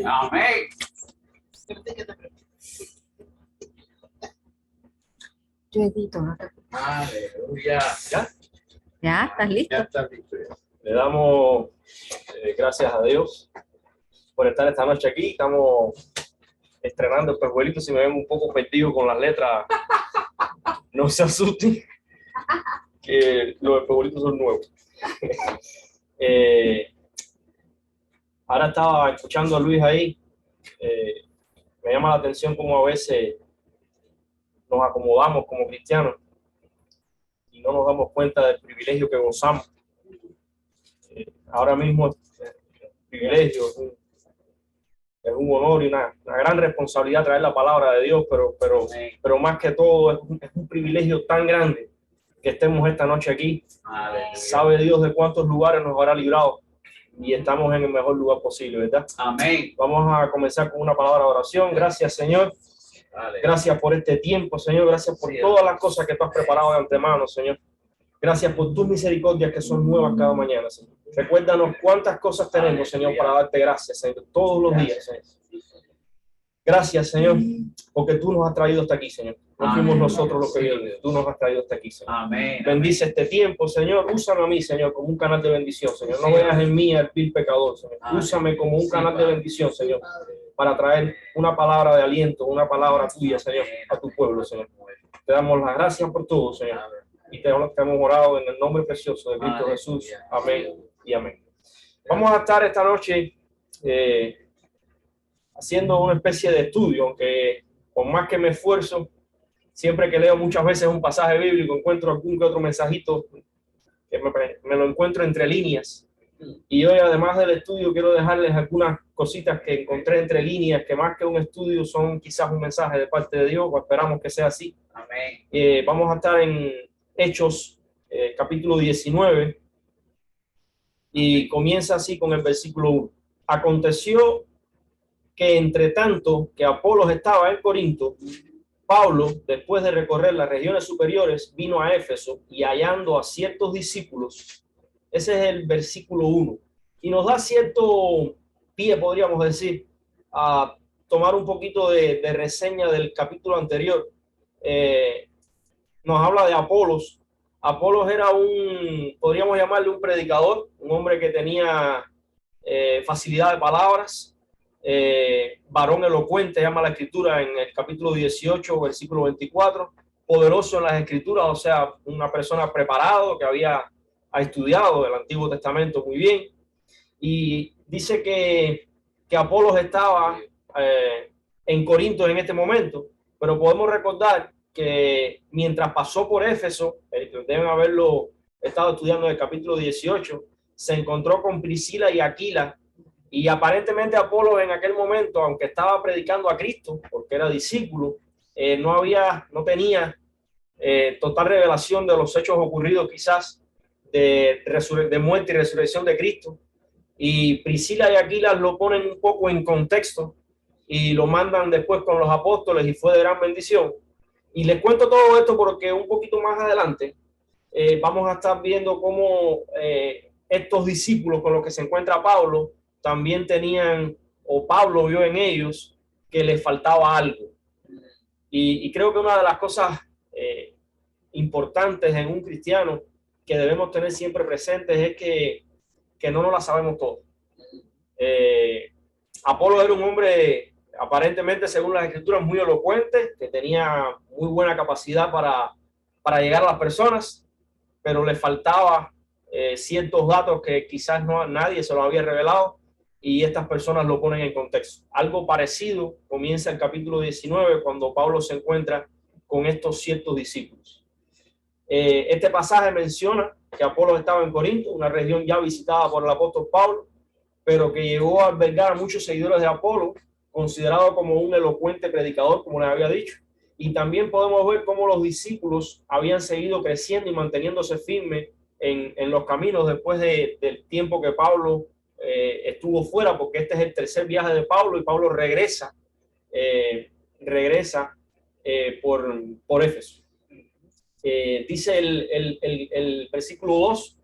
Amén. Yo edito, ¿no? Aleluya. ¿Ya? ¿Ya? ¿Estás listo? Ya está listo. Le damos gracias a Dios por estar esta noche aquí. Estamos estrenando espejuelitos. Si me ven un poco perdido con las letras, no se asusten, que los espejuelitos son nuevos. Ahora estaba escuchando a Luis ahí. Me llama la atención cómo a veces nos acomodamos como cristianos y no nos damos cuenta del privilegio que gozamos. Ahora mismo es un privilegio, es un honor y una gran responsabilidad traer la palabra de Dios, pero más que todo es un privilegio tan grande que estemos esta noche aquí. Sabe Dios de cuántos lugares nos habrá librado y estamos en el mejor lugar posible, ¿verdad? Amén. Vamos a comenzar con una palabra de oración. Gracias, Señor. Gracias por este tiempo, Señor. Gracias por todas las cosas que tú has preparado de antemano, Señor. Gracias por tus misericordias que son nuevas cada mañana, Señor. Recuérdanos cuántas cosas tenemos, Señor, para darte gracias, Señor, todos los días, Señor. Gracias, Señor, porque tú nos has traído hasta aquí, Señor. No fuimos nosotros los que vinimos, tú nos has traído hasta aquí, Señor. Amén. Bendice este tiempo, Señor. Úsame a mí, Señor, como un canal de bendición, Señor. No veas en mí al vil pecador, Señor. Úsame como un canal de bendición, Señor, para traer una palabra de aliento, una palabra tuya, Señor, a tu pueblo, Señor. Te damos las gracias por todo, Señor. Y te hemos orado en el nombre precioso de Cristo Jesús. Amén y amén. Vamos a estar esta noche haciendo una especie de estudio, aunque por más que me esfuerzo, siempre que leo muchas veces un pasaje bíblico, encuentro algún que otro mensajito que me lo encuentro entre líneas. Y hoy, además del estudio, quiero dejarles algunas cositas que encontré entre líneas, que más que un estudio son quizás un mensaje de parte de Dios, o esperamos que sea así. Amén. Vamos a estar en Hechos, capítulo 19, y comienza así con el versículo 1. Aconteció que entre tanto que Apolos estaba en Corinto, Pablo, después de recorrer las regiones superiores, vino a Éfeso y hallando a ciertos discípulos. Ese es el versículo 1. Y nos da cierto pie, podríamos decir, a tomar un poquito de reseña del capítulo anterior. Nos habla de Apolos. Apolos era podríamos llamarle un predicador, un hombre que tenía facilidad de palabras, varón elocuente, llama la escritura en el capítulo 18, versículo 24, poderoso en las escrituras, o sea, una persona preparado que ha estudiado el Antiguo Testamento muy bien. Y dice que Apolos estaba en Corinto en este momento, pero podemos recordar que mientras pasó por Éfeso, deben haberlo estado estudiando en el capítulo 18, se encontró con Priscila y Aquila, y aparentemente Apolos en aquel momento, aunque estaba predicando a Cristo, porque era discípulo, no tenía total revelación de los hechos ocurridos quizás de muerte y resurrección de Cristo. Y Priscila y Aquila lo ponen un poco en contexto y lo mandan después con los apóstoles y fue de gran bendición. Y les cuento todo esto porque un poquito más adelante vamos a estar viendo cómo estos discípulos con los que se encuentra Pablo también tenían, o Pablo vio en ellos, que les faltaba algo. Y creo que una de las cosas importantes en un cristiano que debemos tener siempre presentes es que no nos la sabemos todo. Apolo era un hombre aparentemente, según las escrituras, muy elocuente, que tenía muy buena capacidad para llegar a las personas, pero le faltaba ciertos datos que quizás nadie se los había revelado, y estas personas lo ponen en contexto. Algo parecido comienza el capítulo 19 cuando Pablo se encuentra con estos ciertos discípulos. Este pasaje menciona que Apolos estaba en Corinto, una región ya visitada por el apóstol Pablo, pero que llegó a albergar a muchos seguidores de Apolo, considerado como un elocuente predicador, como les había dicho. Y también podemos ver cómo los discípulos habían seguido creciendo y manteniéndose firmes en los caminos después del tiempo que Pablo estuvo fuera, porque este es el tercer viaje de Pablo y Pablo regresa por Éfeso. Dice el versículo 2,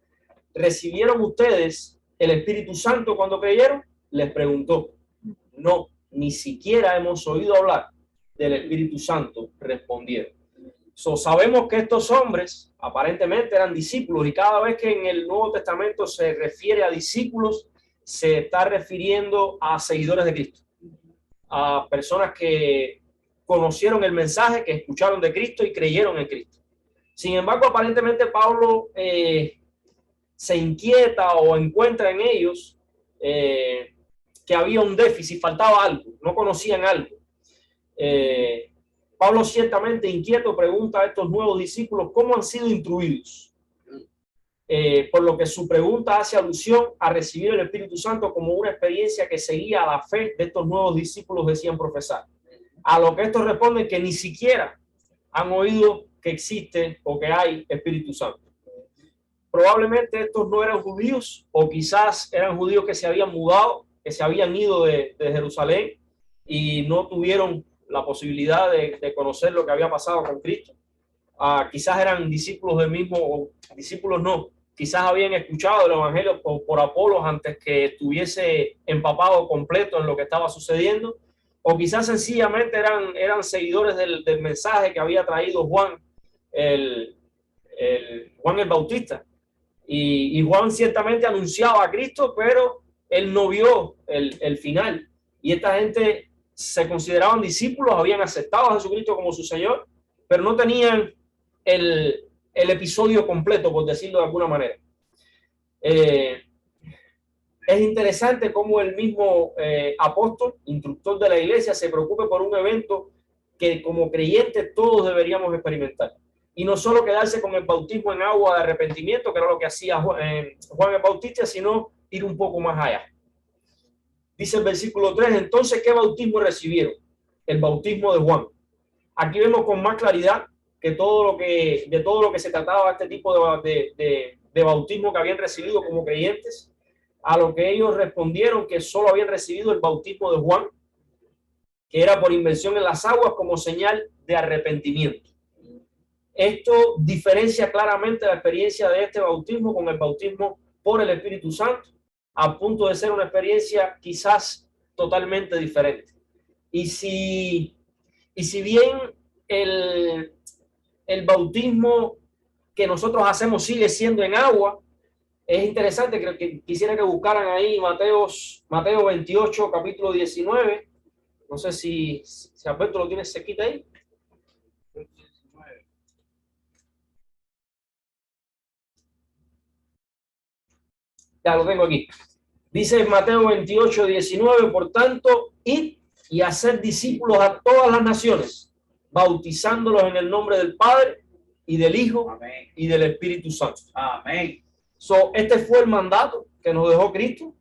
¿recibieron ustedes el Espíritu Santo cuando creyeron? Les preguntó. no, ni siquiera hemos oído hablar del Espíritu Santo, respondieron. Sabemos que estos hombres aparentemente eran discípulos, y cada vez que en el Nuevo Testamento se refiere a discípulos, se está refiriendo a seguidores de Cristo, a personas que conocieron el mensaje, que escucharon de Cristo y creyeron en Cristo. Sin embargo, aparentemente Pablo se inquieta o encuentra en ellos que había un déficit, faltaba algo, no conocían algo. Pablo, ciertamente inquieto, pregunta a estos nuevos discípulos cómo han sido instruidos, por lo que su pregunta hace alusión a recibir el Espíritu Santo como una experiencia que seguía a la fe de estos nuevos discípulos decían profesar. A lo que estos responden que ni siquiera han oído que existe o que hay Espíritu Santo. Probablemente estos no eran judíos, o quizás eran judíos que se habían mudado, que se habían ido de Jerusalén y no tuvieron la posibilidad de conocer lo que había pasado con Cristo. Quizás eran discípulos del mismo, o discípulos no, quizás habían escuchado el evangelio por Apolos antes que estuviese empapado completo en lo que estaba sucediendo, o quizás sencillamente eran seguidores del mensaje que había traído Juan el Bautista. Y Juan ciertamente anunciaba a Cristo, pero él no vio el final. Y esta gente se consideraban discípulos, habían aceptado a Jesucristo como su Señor, pero no tenían el episodio completo, por decirlo de alguna manera. Es interesante cómo el mismo apóstol, instructor de la iglesia, se preocupe por un evento que como creyentes todos deberíamos experimentar. Y no solo quedarse con el bautismo en agua de arrepentimiento, que era lo que hacía Juan el Bautista, sino ir un poco más allá. Dice el versículo 3, entonces, ¿qué bautismo recibieron? El bautismo de Juan. Aquí vemos con más claridad que de todo lo que se trataba este tipo de bautismo que habían recibido como creyentes, a lo que ellos respondieron que solo habían recibido el bautismo de Juan, que era por inmersión en las aguas como señal de arrepentimiento. Esto diferencia claramente la experiencia de este bautismo con el bautismo por el Espíritu Santo, a punto de ser una experiencia quizás totalmente diferente. Y si bien el bautismo que nosotros hacemos sigue siendo en agua, es interesante, creo que quisiera que buscaran ahí Mateo 28, capítulo 19. No sé si Alberto lo tiene cerquita ahí. Ya lo tengo aquí. Dice Mateo 28, 19, por tanto, id y hacer discípulos a todas las naciones, bautizándolos en el nombre del Padre y del Hijo Amén. Y del Espíritu Santo. Amén. Este fue el mandato que nos dejó Cristo.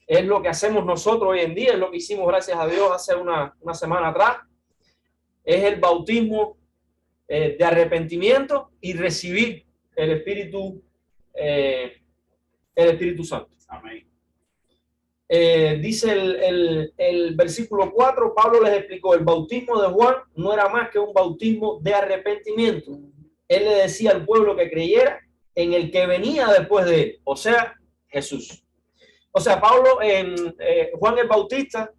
Es lo que hacemos nosotros hoy en día, es lo que hicimos gracias a Dios hace una semana atrás. Es el bautismo de arrepentimiento y recibir el Espíritu Santo. Amén. Dice el versículo 4, Pablo les explicó, el bautismo de Juan no era más que un bautismo de arrepentimiento. Él le decía al pueblo que creyera en el que venía después de él, o sea, Jesús. O sea, Pablo, Juan el Bautista,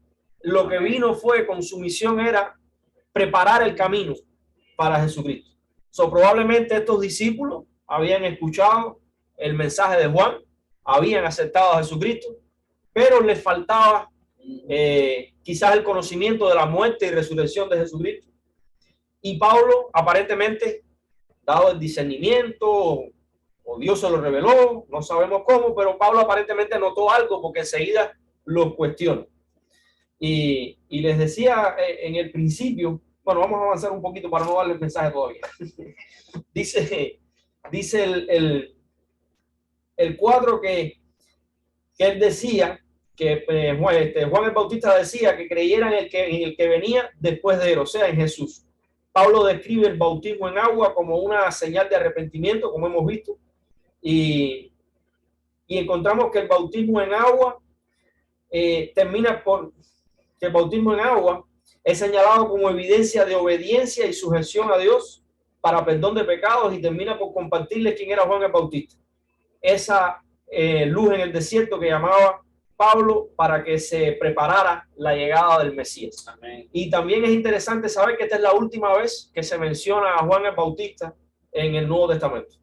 lo que vino fue, con su misión era preparar el camino para Jesucristo. Probablemente estos discípulos habían escuchado el mensaje de Juan, habían aceptado a Jesucristo, pero les faltaba quizás el conocimiento de la muerte y resurrección de Jesucristo. Y Pablo, aparentemente, dado el discernimiento, o Dios se lo reveló, no sabemos cómo, pero Pablo aparentemente notó algo porque enseguida los cuestiona. Y les decía en el principio, bueno, vamos a avanzar un poquito para no darle el mensaje todavía. dice el 4 que él decía que Juan el Bautista decía que creyeran en el que venía después de él, o sea, en Jesús. Pablo describe el bautismo en agua como una señal de arrepentimiento, como hemos visto, y encontramos que el bautismo en agua termina por que el bautismo en agua es señalado como evidencia de obediencia y sujeción a Dios para perdón de pecados, y termina por compartirles quién era Juan el Bautista. Esa luz en el desierto que llamaba Pablo para que se preparara la llegada del Mesías. Amén. Y también es interesante saber que esta es la última vez que se menciona a Juan el Bautista en el Nuevo Testamento.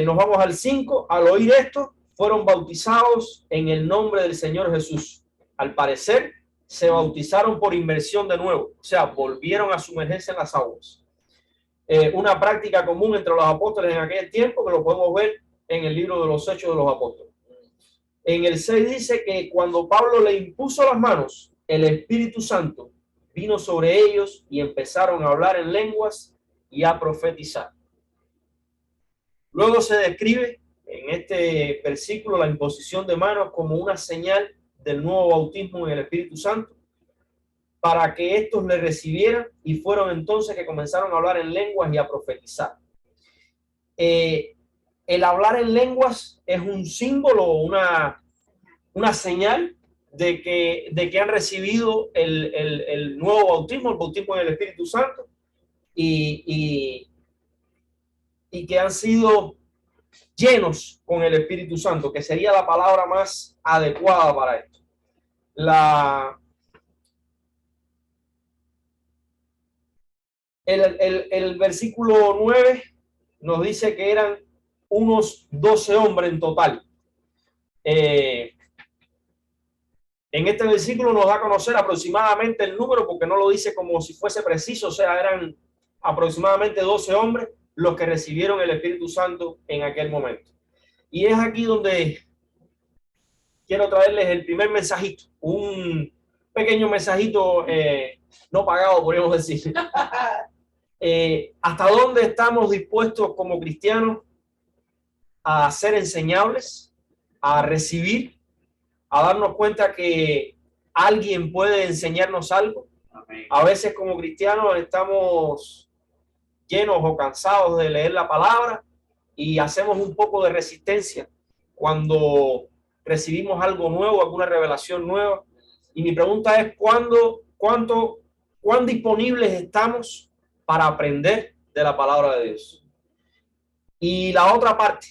Nos vamos al 5. Al oír esto, fueron bautizados en el nombre del Señor Jesús. Al parecer, se bautizaron por inmersión de nuevo, o sea, volvieron a sumergirse en las aguas. Una práctica común entre los apóstoles en aquel tiempo, que lo podemos ver en el libro de los Hechos de los Apóstoles. En el 6 dice que cuando Pablo le impuso las manos, el Espíritu Santo vino sobre ellos y empezaron a hablar en lenguas y a profetizar. Luego se describe en este versículo la imposición de manos como una señal del nuevo bautismo en el Espíritu Santo, para que estos le recibieran, y fueron entonces que comenzaron a hablar en lenguas y a profetizar. El hablar en lenguas es un símbolo, una señal de que han recibido el nuevo bautismo, el bautismo en el Espíritu Santo, y que han sido llenos con el Espíritu Santo, que sería la palabra más adecuada para esto. El versículo 9 nos dice que eran unos 12 hombres en total. En este versículo nos da a conocer aproximadamente el número, porque no lo dice como si fuese preciso, o sea, eran aproximadamente 12 hombres los que recibieron el Espíritu Santo en aquel momento. Y es aquí donde quiero traerles el primer mensajito, un pequeño mensajito no pagado, podríamos decir. ¿Hasta dónde estamos dispuestos como cristianos a ser enseñables, a recibir, a darnos cuenta que alguien puede enseñarnos algo? Amén. A veces como cristianos estamos llenos o cansados de leer la palabra y hacemos un poco de resistencia cuando recibimos algo nuevo, alguna revelación nueva. Y mi pregunta es, ¿cuán disponibles estamos para aprender de la palabra de Dios? Y la otra parte,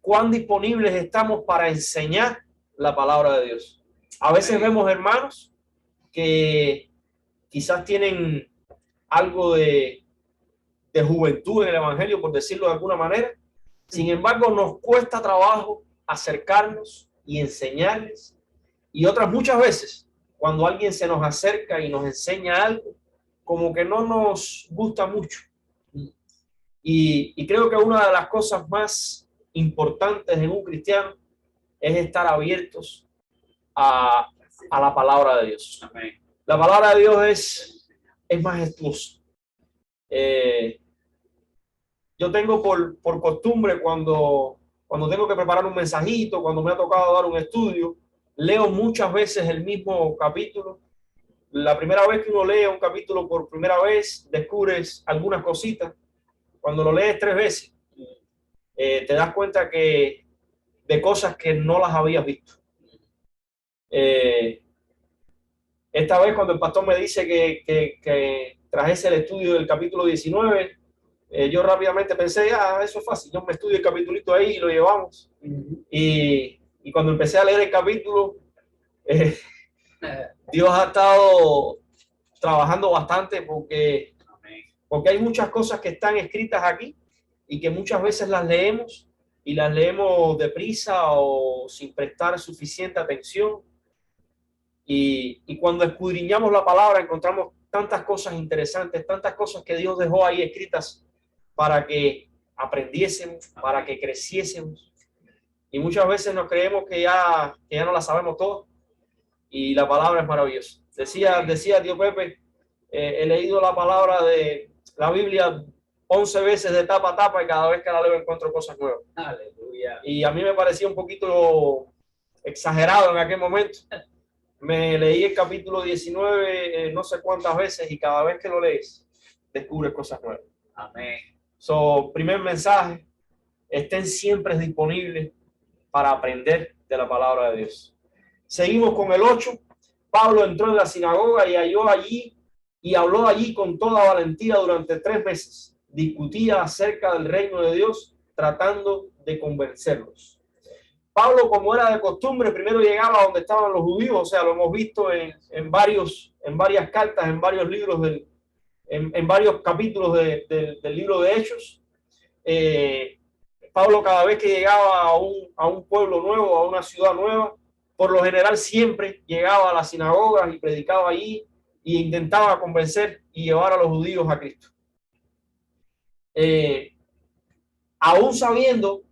¿cuán disponibles estamos para enseñar la palabra de Dios? A veces vemos hermanos que quizás tienen algo de juventud en el evangelio, por decirlo de alguna manera. Sin embargo, nos cuesta trabajo acercarnos y enseñarles. Y otras muchas veces, cuando alguien se nos acerca y nos enseña algo, como que no nos gusta mucho. Y creo que una de las cosas más importantes en un cristiano es estar abiertos a la palabra de Dios. Amén. La palabra de Dios es majestuosa. Yo tengo por costumbre cuando tengo que preparar un mensajito, cuando me ha tocado dar un estudio, leo muchas veces el mismo capítulo. La primera vez que uno lee un capítulo por primera vez, descubres algunas cositas. Cuando lo lees 3 veces, te das cuenta de cosas que no las habías visto. Esta vez cuando el pastor me dice que trajese el estudio del capítulo 19, yo rápidamente pensé, eso es fácil, yo me estudio el capítulito ahí y lo llevamos. Y cuando empecé a leer el capítulo, Dios ha estado trabajando bastante porque hay muchas cosas que están escritas aquí y que muchas veces las leemos y las leemos deprisa o sin prestar suficiente atención. Y cuando escudriñamos la palabra encontramos tantas cosas interesantes, tantas cosas que Dios dejó ahí escritas para que aprendiésemos, para que creciésemos. Y muchas veces nos creemos que ya no la sabemos todo. Y la palabra es maravillosa. Decía tío Pepe, he leído la palabra de la Biblia 11 veces de tapa a tapa y cada vez que la leo encuentro cosas nuevas. Aleluya. Y a mí me parecía un poquito exagerado en aquel momento. Me leí el capítulo 19 no sé cuántas veces y cada vez que lo lees descubres cosas nuevas. Amén. Primer mensaje, estén siempre disponibles para aprender de la palabra de Dios. Seguimos con el 8. Pablo entró en la sinagoga y habló allí con toda valentía durante 3 meses. Discutía acerca del reino de Dios, tratando de convencerlos. Pablo, como era de costumbre, primero llegaba a donde estaban los judíos, o sea, lo hemos visto en varias cartas, en varios libros, en varios capítulos del libro de Hechos. Pablo, cada vez que llegaba a un pueblo nuevo, a una ciudad nueva, por lo general siempre llegaba a las sinagogas y predicaba allí e intentaba convencer y llevar a los judíos a Cristo. Aún sabiendo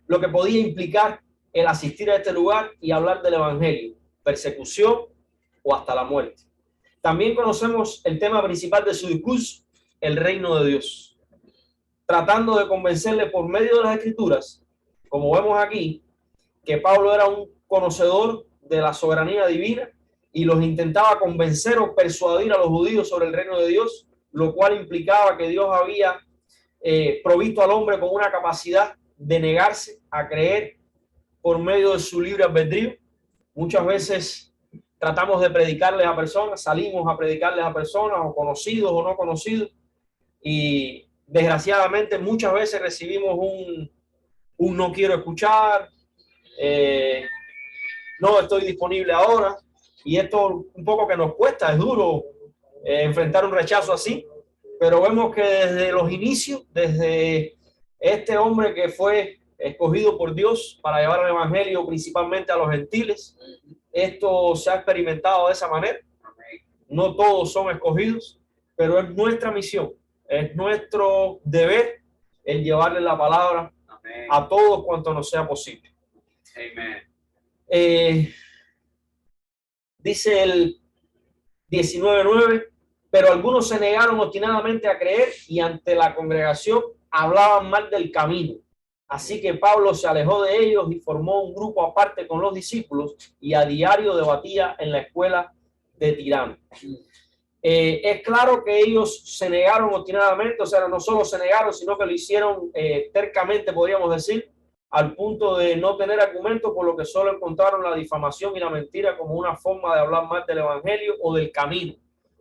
lo que podía implicar el asistir a este lugar y hablar del evangelio, persecución o hasta la muerte. También conocemos el tema principal de su discurso, el reino de Dios, tratando de convencerle por medio de las escrituras, como vemos aquí, que Pablo era un conocedor de la soberanía divina y los intentaba convencer o persuadir a los judíos sobre el reino de Dios, lo cual implicaba que Dios había provisto al hombre con una capacidad de negarse a creer por medio de su libre albedrío. Muchas veces tratamos de predicarles a personas, salimos a predicarles a personas, o conocidos o no conocidos, y desgraciadamente muchas veces recibimos un no quiero escuchar, no estoy disponible ahora, y esto un poco que nos cuesta, es duro enfrentar un rechazo así, pero vemos que desde los inicios, desde este hombre que fue escogido por Dios para llevar el evangelio principalmente a los gentiles, esto se ha experimentado de esa manera. No todos son escogidos, pero es nuestra misión, es nuestro deber el llevarle la palabra a todos cuanto nos sea posible. Dice el 19:9, pero algunos se negaron obstinadamente a creer y ante la congregación hablaban mal del camino. Así que Pablo se alejó de ellos y formó un grupo aparte con los discípulos y a diario debatía en la escuela de Tirano. Es claro que ellos se negaron obstinadamente, o sea, no solo se negaron, sino que lo hicieron tercamente, podríamos decir, al punto de no tener argumentos, por lo que solo encontraron la difamación y la mentira como una forma de hablar mal del evangelio o del camino.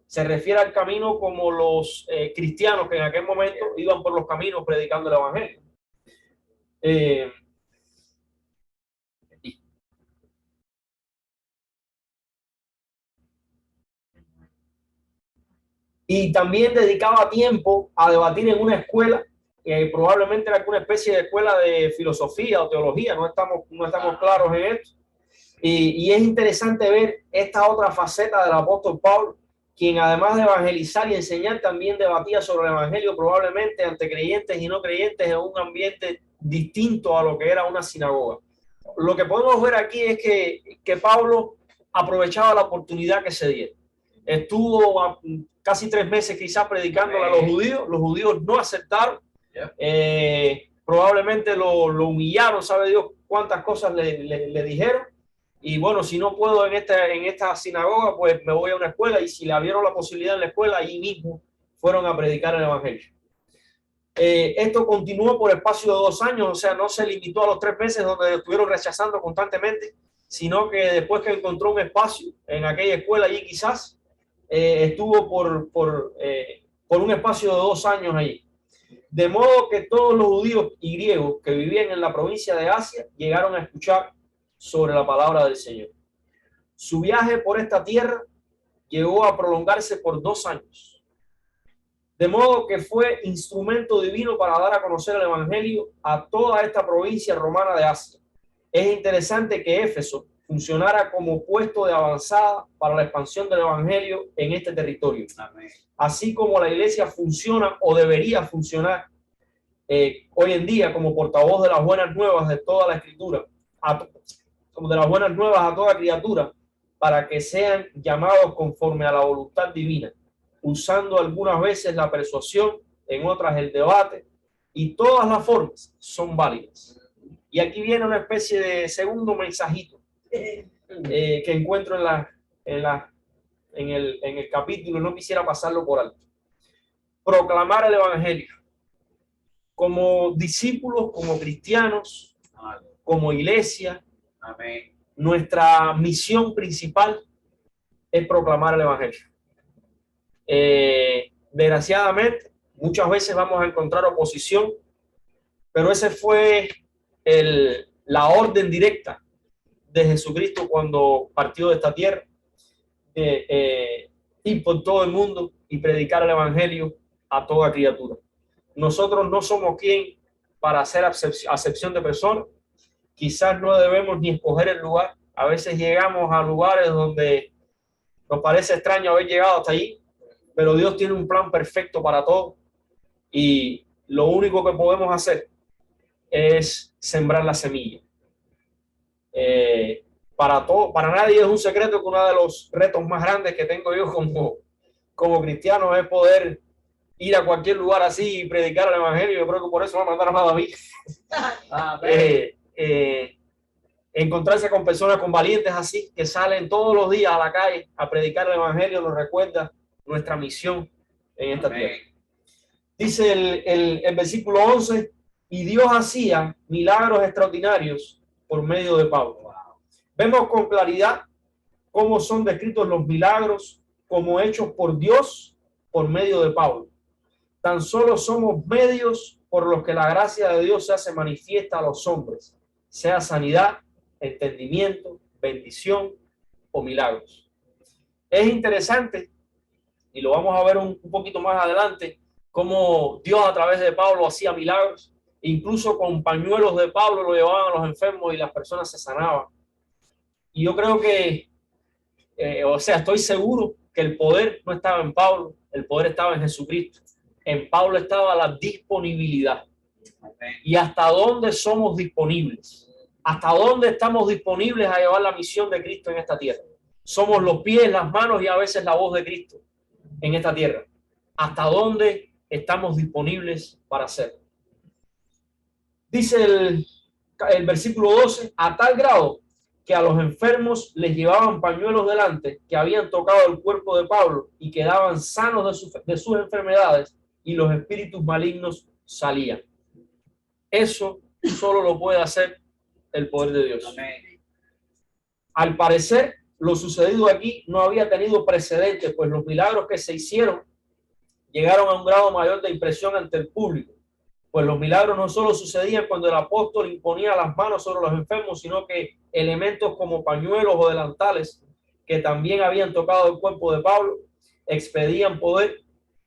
Se refiere al camino como los cristianos que en aquel momento iban por los caminos predicando el evangelio. Y también dedicaba tiempo a debatir en una escuela, que probablemente era alguna especie de escuela de filosofía o teología, no estamos claros en esto. Y es interesante ver esta otra faceta del apóstol Pablo, quien además de evangelizar y enseñar, también debatía sobre el evangelio, probablemente ante creyentes y no creyentes, en un ambiente distinto a lo que era una sinagoga. Lo que podemos ver aquí es que Pablo aprovechaba la oportunidad que se diera. Estuvo casi 3 meses quizás predicándole a los judíos no aceptaron, probablemente lo humillaron, sabe Dios cuántas cosas le dijeron. Y bueno, si no puedo en esta sinagoga, pues me voy a una escuela, y si le abrieron la posibilidad en la escuela, ahí mismo fueron a predicar el evangelio. Esto continuó por espacio de 2 años, o sea, no se limitó a los 3 meses donde estuvieron rechazando constantemente, sino que después que encontró un espacio en aquella escuela, allí quizás estuvo por un espacio de 2 años allí. De modo que todos los judíos y griegos que vivían en la provincia de Asia llegaron a escuchar sobre la palabra del Señor. Su viaje por esta tierra llegó a prolongarse por 2 años. De modo que fue instrumento divino para dar a conocer el evangelio a toda esta provincia romana de Asia. Es interesante que Éfeso funcionara como puesto de avanzada para la expansión del evangelio en este territorio. Amén. Así como la iglesia funciona o debería funcionar hoy en día como portavoz de las buenas nuevas de toda la escritura, como de las buenas nuevas a toda criatura, para que sean llamados conforme a la voluntad divina, usando algunas veces la persuasión, en otras el debate, y todas las formas son válidas. Y aquí viene una especie de segundo mensajito que encuentro en el capítulo, no quisiera pasarlo por alto. Proclamar el evangelio. Como discípulos, como cristianos, como iglesia, amén, nuestra misión principal es proclamar el evangelio. Desgraciadamente, muchas veces vamos a encontrar oposición, pero ese fue la orden directa de Jesucristo cuando partió de esta tierra, de ir por todo el mundo y predicar el evangelio a toda criatura. Nosotros no somos quien para hacer acepción de personas. Quizás no debemos ni escoger el lugar. A veces llegamos a lugares donde nos parece extraño haber llegado hasta allí, pero Dios tiene un plan perfecto para todo y lo único que podemos hacer es sembrar la semilla. Para nadie es un secreto que uno de los retos más grandes que tengo yo como cristiano es poder ir a cualquier lugar así y predicar el evangelio. Yo creo que por eso me mandaron a David. Encontrarse con personas, con valientes así, que salen todos los días a la calle a predicar el evangelio, nos recuerda nuestra misión en esta tierra. Dice el versículo 11, y Dios hacía milagros extraordinarios por medio de Pablo. Vemos con claridad cómo son descritos los milagros como hechos por Dios por medio de Pablo. Tan solo somos medios por los que la gracia de Dios se hace manifiesta a los hombres, sea sanidad, entendimiento, bendición o milagros. Es interesante, y lo vamos a ver un poquito más adelante, cómo Dios a través de Pablo hacía milagros. Incluso con pañuelos de Pablo lo llevaban a los enfermos y las personas se sanaban. Y yo creo que, estoy seguro que el poder no estaba en Pablo, el poder estaba en Jesucristo. En Pablo estaba la disponibilidad. ¿Y hasta dónde somos disponibles? ¿Hasta dónde estamos disponibles a llevar la misión de Cristo en esta tierra? Somos los pies, las manos y a veces la voz de Cristo en esta tierra. ¿Hasta dónde estamos disponibles para hacerlo? Dice el versículo 12, a tal grado que a los enfermos les llevaban pañuelos delante que habían tocado el cuerpo de Pablo y quedaban sanos de sus enfermedades y los espíritus malignos salían. Eso solo lo puede hacer el poder de Dios. Amén. Al parecer, lo sucedido aquí no había tenido precedentes, pues los milagros que se hicieron llegaron a un grado mayor de impresión ante el público. Pues los milagros no solo sucedían cuando el apóstol imponía las manos sobre los enfermos, sino que elementos como pañuelos o delantales que también habían tocado el cuerpo de Pablo expedían poder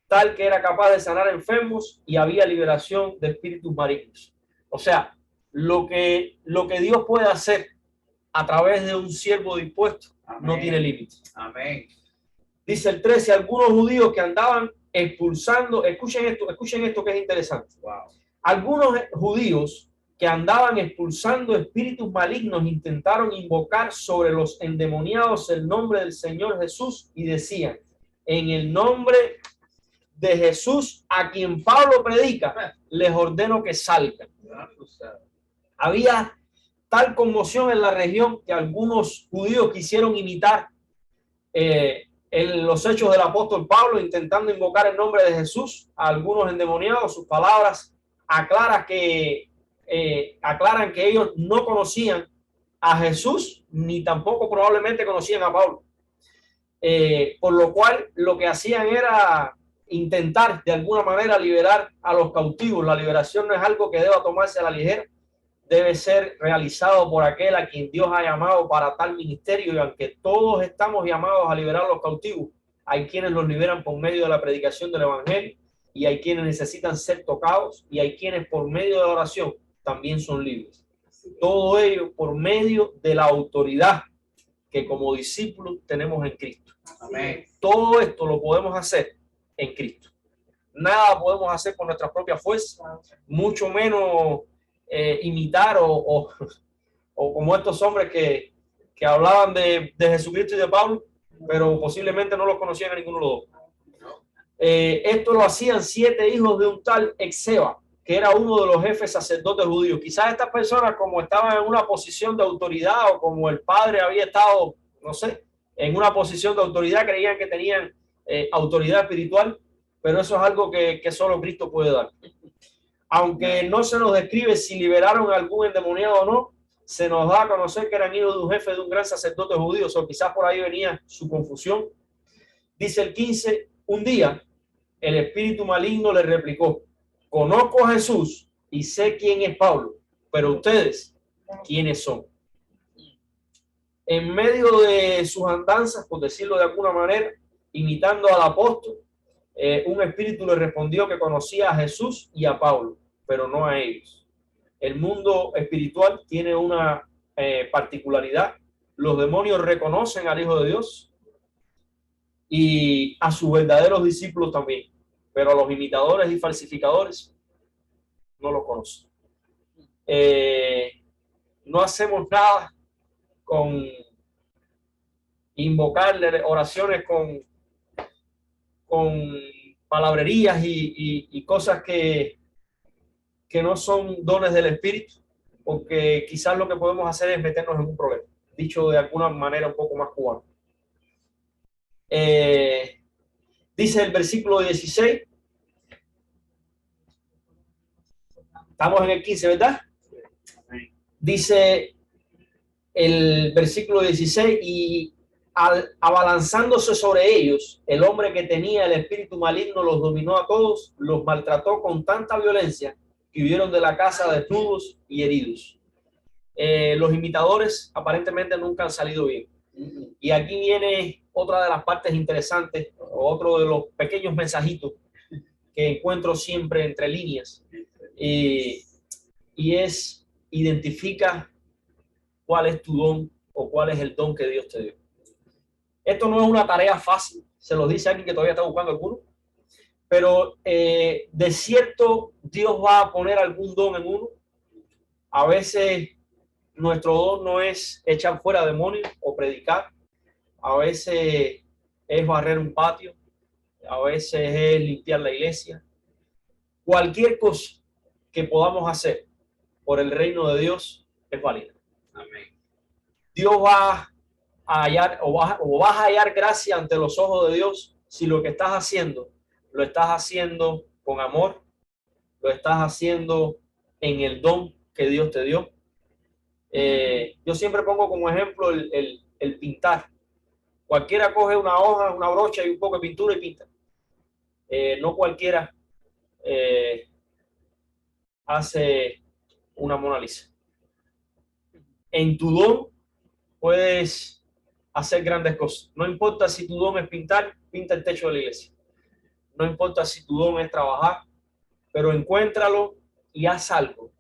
tal que era capaz de sanar enfermos y había liberación de espíritus malignos. O sea, lo que Dios puede hacer a través de un siervo dispuesto, amén, no tiene límite. Amén. Dice el 13, algunos judíos que andaban expulsando, escuchen esto que es interesante. Wow. Algunos judíos que andaban expulsando espíritus malignos intentaron invocar sobre los endemoniados el nombre del Señor Jesús y decían, en el nombre de Jesús a quien Pablo predica, les ordeno que salgan. Había tal conmoción en la región que algunos judíos quisieron imitar en los hechos del apóstol Pablo, intentando invocar el nombre de Jesús a algunos endemoniados. Sus palabras aclaran que ellos no conocían a Jesús, ni tampoco probablemente conocían a Pablo. Por lo cual lo que hacían era intentar de alguna manera liberar a los cautivos. La liberación no es algo que deba tomarse a la ligera, debe ser realizado por aquel a quien Dios ha llamado para tal ministerio, y aunque todos estamos llamados a liberar a los cautivos, hay quienes los liberan por medio de la predicación del evangelio y hay quienes necesitan ser tocados y hay quienes por medio de la oración también son libres. Todo ello por medio de la autoridad que como discípulos tenemos en Cristo. Amén. Todo esto lo podemos hacer en Cristo. Nada podemos hacer por nuestra propia fuerza, mucho menos imitar o como estos hombres que hablaban de Jesucristo y de Pablo, pero posiblemente no los conocían a ninguno de los dos. Esto lo hacían 7 hijos de un tal Exeba, que era uno de los jefes sacerdotes judíos. Quizás estas personas, como estaban en una posición de autoridad o como el padre había estado, no sé, en una posición de autoridad, creían que tenían autoridad espiritual, pero eso es algo que solo Cristo puede dar. Aunque no se nos describe si liberaron a algún endemoniado o no, se nos da a conocer que eran hijos de un jefe de un gran sacerdote judío, o quizás por ahí venía su confusión. Dice el 15, un día el espíritu maligno le replicó, conozco a Jesús y sé quién es Pablo, pero ustedes quiénes son. En medio de sus andanzas, por decirlo de alguna manera, imitando al apóstol, un espíritu le respondió que conocía a Jesús y a Pablo, pero no a ellos. El mundo espiritual tiene una particularidad. Los demonios reconocen al Hijo de Dios y a sus verdaderos discípulos también, pero a los imitadores y falsificadores no lo conocen. No hacemos nada con invocarle oraciones con palabrerías y cosas que no son dones del Espíritu, porque quizás lo que podemos hacer es meternos en un problema, dicho de alguna manera un poco más cubano. Dice el versículo 16, estamos en el 15, ¿verdad? Dice el versículo 16, y abalanzándose sobre ellos, el hombre que tenía el espíritu maligno los dominó a todos, los maltrató con tanta violencia que huyeron de la casa desnudos y heridos. Los imitadores aparentemente nunca han salido bien. Y aquí viene otra de las partes interesantes, otro de los pequeños mensajitos que encuentro siempre entre líneas, y es: identifica cuál es tu don o cuál es el don que Dios te dio. Esto no es una tarea fácil, se lo dice alguien que todavía está buscando alguno, pero de cierto Dios va a poner algún don en uno. A veces nuestro don no es echar fuera demonios o predicar, a veces es barrer un patio, a veces es limpiar la iglesia. Cualquier cosa que podamos hacer por el reino de Dios es válida. Amén. Dios va a hallar o vas a hallar gracia ante los ojos de Dios si lo que estás haciendo lo estás haciendo con amor, lo estás haciendo en el don que Dios te dio. Yo siempre pongo como ejemplo el pintar. Cualquiera coge una hoja, una brocha y un poco de pintura y pinta. No cualquiera hace una Mona Lisa. En tu don puedes hacer grandes cosas. No importa si tu don es pintar, pinta el techo de la iglesia. No importa si tu don es trabajar, pero encuéntralo y haz algo.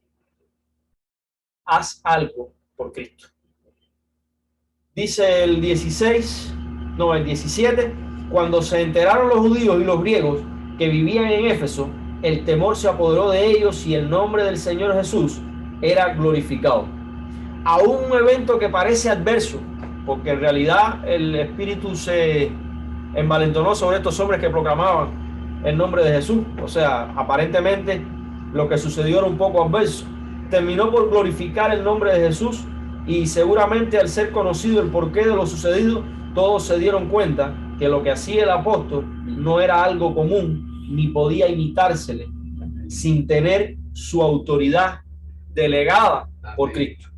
Haz algo por Cristo. Dice el 17, cuando se enteraron los judíos y los griegos que vivían en Éfeso, el temor se apoderó de ellos y el nombre del Señor Jesús era glorificado. Aún un evento que parece adverso, porque en realidad el Espíritu se envalentonó sobre estos hombres que proclamaban el nombre de Jesús. O sea, aparentemente lo que sucedió era un poco adverso. Terminó por glorificar el nombre de Jesús, y seguramente al ser conocido el porqué de lo sucedido, todos se dieron cuenta que lo que hacía el apóstol no era algo común, ni podía imitársele sin tener su autoridad delegada por Cristo.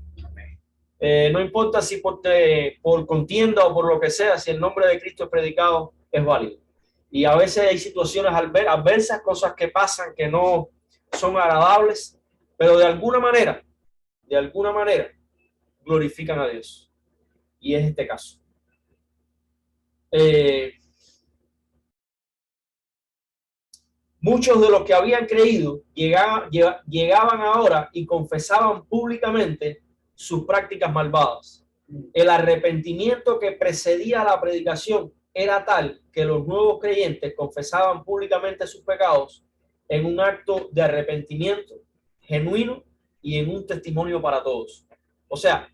No importa si por contienda o por lo que sea, si el nombre de Cristo es predicado, es válido. Y a veces hay situaciones adversas, cosas que pasan que no son agradables, pero de alguna manera, glorifican a Dios. Y es este caso. Muchos de los que habían creído llegaban ahora y confesaban públicamente sus prácticas malvadas. El arrepentimiento que precedía la predicación era tal que los nuevos creyentes confesaban públicamente sus pecados en un acto de arrepentimiento genuino y en un testimonio para todos. O sea,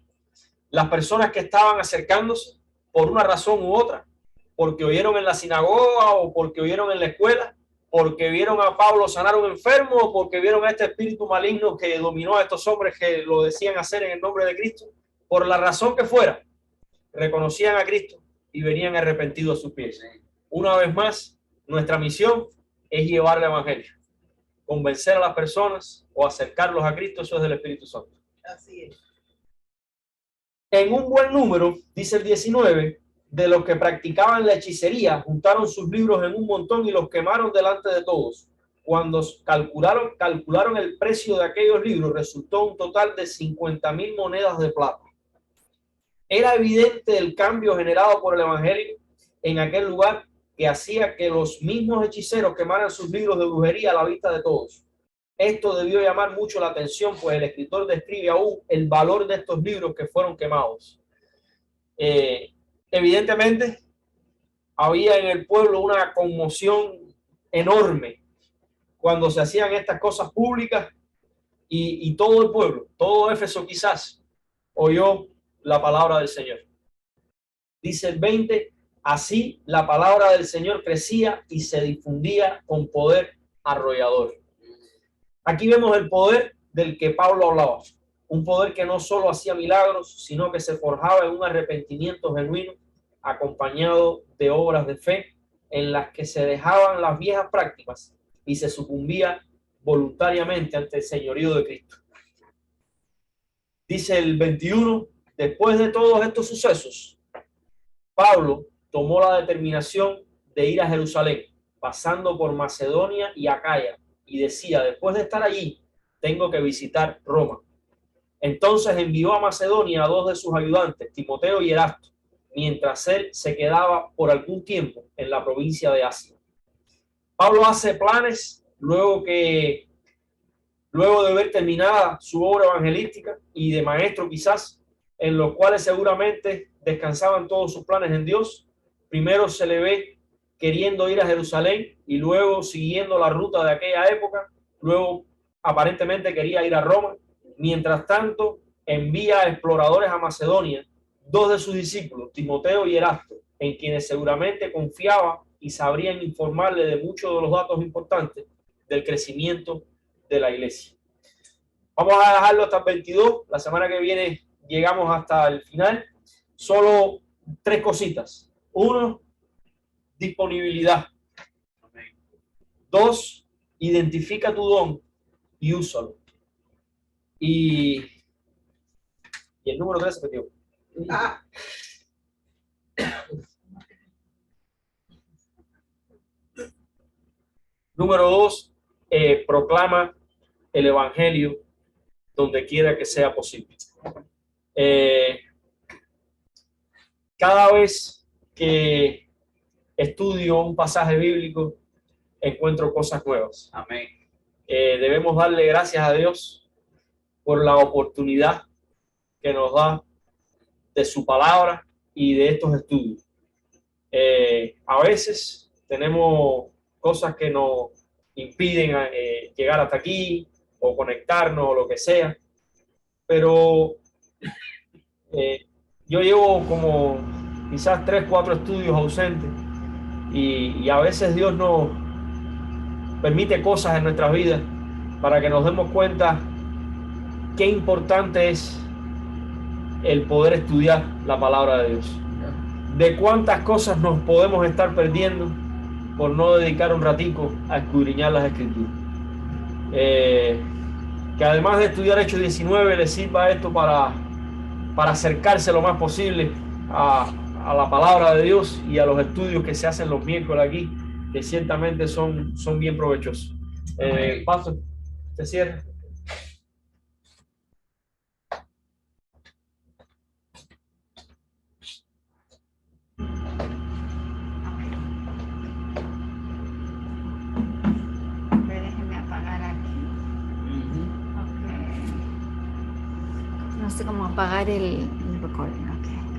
las personas que estaban acercándose por una razón u otra, porque oyeron en la sinagoga o porque oyeron en la escuela, porque vieron a Pablo sanar a un enfermo, o porque vieron a este espíritu maligno que dominó a estos hombres que lo decían hacer en el nombre de Cristo, por la razón que fuera, reconocían a Cristo y venían arrepentidos a sus pies. Una vez más, nuestra misión es llevar el evangelio, convencer a las personas o acercarlos a Cristo. Eso es del Espíritu Santo. Así es. En un buen número, dice el 19, de los que practicaban la hechicería, juntaron sus libros en un montón y los quemaron delante de todos. cuando calcularon el precio de aquellos libros, resultó un total de 50,000 monedas de plata. Era evidente el cambio generado por el evangelio en aquel lugar, que hacía que los mismos hechiceros quemaran sus libros de brujería a la vista de todos. Esto debió llamar mucho la atención, pues el escritor describe aún el valor de estos libros que fueron quemados. Evidentemente, había en el pueblo una conmoción enorme cuando se hacían estas cosas públicas, y todo el pueblo, todo Éfeso quizás, oyó la palabra del Señor. Dice el 20, así la palabra del Señor crecía y se difundía con poder arrollador. Aquí vemos el poder del que Pablo hablaba, un poder que no solo hacía milagros, sino que se forjaba en un arrepentimiento genuino, acompañado de obras de fe en las que se dejaban las viejas prácticas y se sucumbía voluntariamente ante el señorío de Cristo. Dice el 21, después de todos estos sucesos, Pablo tomó la determinación de ir a Jerusalén, pasando por Macedonia y Acaya, y decía, después de estar allí, tengo que visitar Roma. Entonces envió a Macedonia a 2 de sus ayudantes, Timoteo y Erasto, mientras él se quedaba por algún tiempo en la provincia de Asia. Pablo hace planes luego de ver terminada su obra evangelística y de maestro quizás, en los cuales seguramente descansaban todos sus planes en Dios. Primero se le ve queriendo ir a Jerusalén y luego siguiendo la ruta de aquella época, luego aparentemente quería ir a Roma. Mientras tanto, envía exploradores a Macedonia, 2 de sus discípulos, Timoteo y Erasto, en quienes seguramente confiaba y sabrían informarle de muchos de los datos importantes del crecimiento de la iglesia. Vamos a dejarlo hasta el 22. La semana que viene llegamos hasta el final. Solo 3 cositas. 1, disponibilidad. 2, identifica tu don y úsalo. Y el número 3 se metió. Número 2, proclama el evangelio donde quiera que sea posible. Cada vez que estudio un pasaje bíblico, encuentro cosas nuevas. Amén. Debemos darle gracias a Dios por la oportunidad que nos da de su palabra y de estos estudios. A veces tenemos cosas que nos impiden llegar hasta aquí o conectarnos o lo que sea, pero yo llevo como quizás 3, 4 estudios ausentes y a veces Dios nos permite cosas en nuestras vidas para que nos demos cuenta qué importante es el poder estudiar la palabra de Dios. De cuántas cosas nos podemos estar perdiendo por no dedicar un ratico a escudriñar las Escrituras. Que además de estudiar Hechos 19, les sirva esto para acercarse lo más posible a la palabra de Dios y a los estudios que se hacen los miércoles aquí, que ciertamente son bien provechosos. Pastor, se cierra. Déjenme apagar aquí. Okay. No sé cómo apagar el recording. Okay.